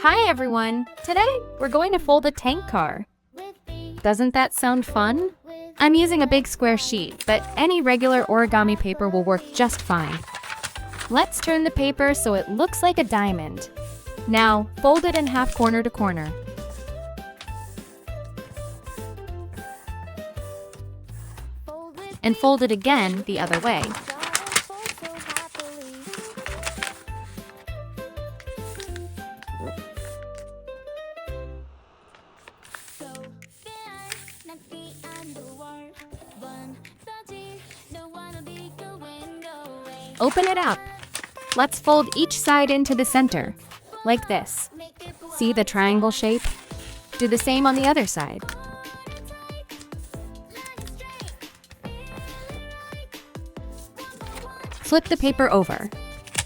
Hi everyone! Today, we're going to fold a tank car. Doesn't that sound fun? I'm using a big square sheet, but any regular origami paper will work just fine. Let's turn the paper so it looks like a diamond. Now, fold it in half corner to corner. And fold it again the other way. Open it up. Let's fold each side into the center, like this. See the triangle shape? Do the same on the other side. Flip the paper over.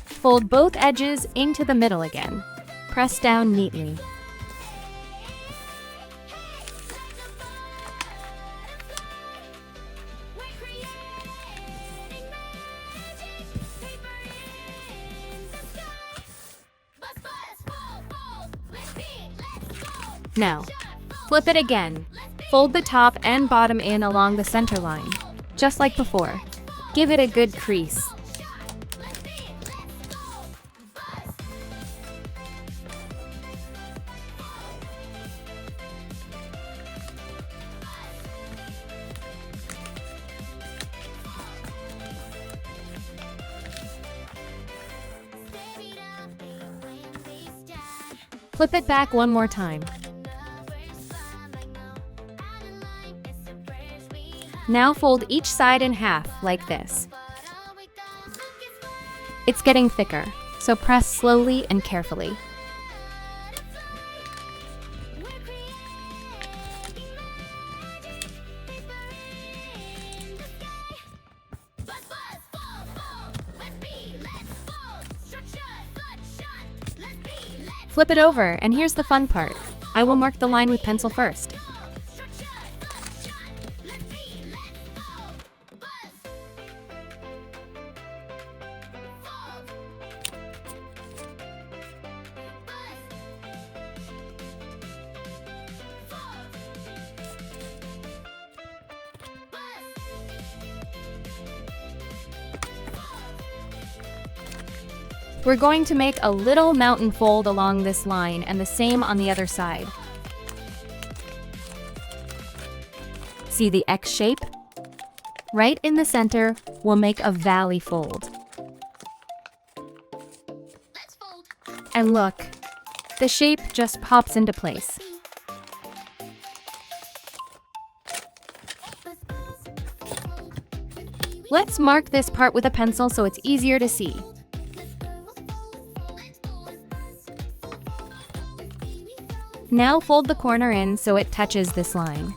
Fold both edges into the middle again. Press down neatly. Now, flip it again. Fold the top and bottom in along the center line, just like before. Give it a good crease. Flip it back one more time. Now fold each side in half, like this. It's getting thicker, so press slowly and carefully. Flip it over, and here's the fun part. I will mark the line with pencil first. We're going to make a little mountain fold along this line and the same on the other side. See the X shape? Right in the center, we'll make a valley fold. And look, the shape just pops into place. Let's mark this part with a pencil so it's easier to see. Now fold the corner in so it touches this line.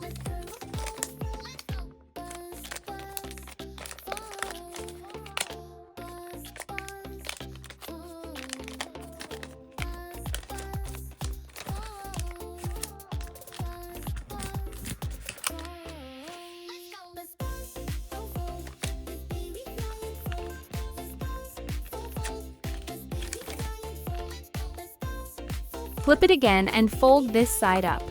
Flip it again and fold this side up.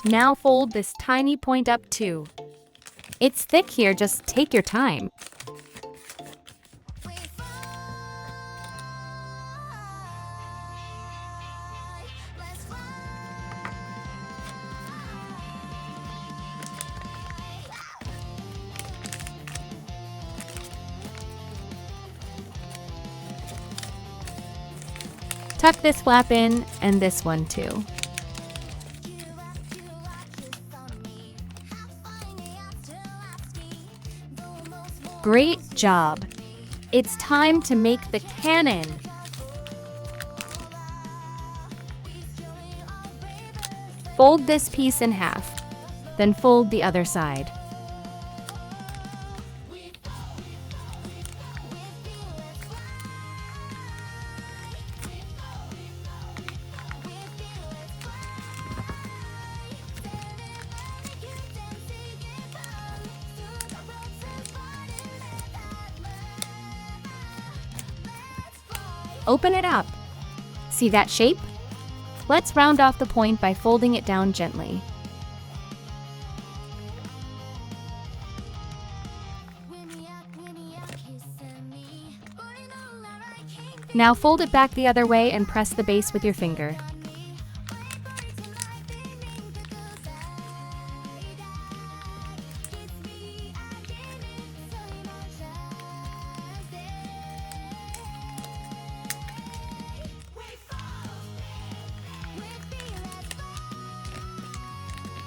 Now fold this tiny point up too. It's thick here, just take your time. Tuck this flap in, and this one too. Great job! It's time to make the cannon! Fold this piece in half, then fold the other side. Open it up. See that shape? Let's round off the point by folding it down gently. Now fold it back the other way and press the base with your finger.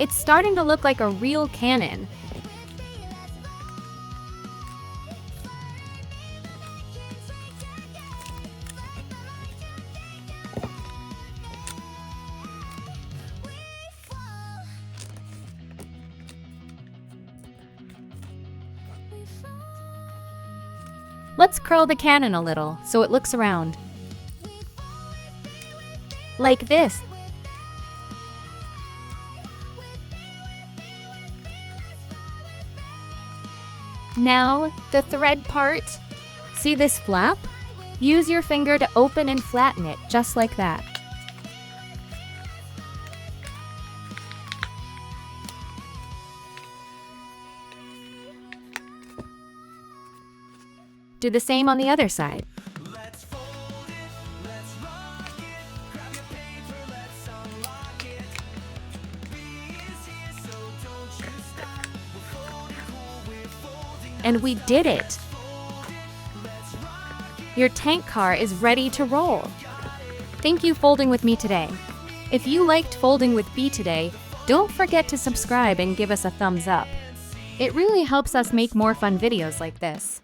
It's starting to look like a real cannon. Let's curl the cannon a little so it looks around. Like this. Now, the thread part. See this flap? Use your finger to open and flatten it, just like that. Do the same on the other side. And we did it! Your tank car is ready to roll. Thank you folding with me today. If you liked folding with B today, don't forget to subscribe and give us a thumbs up. It really helps us make more fun videos like this.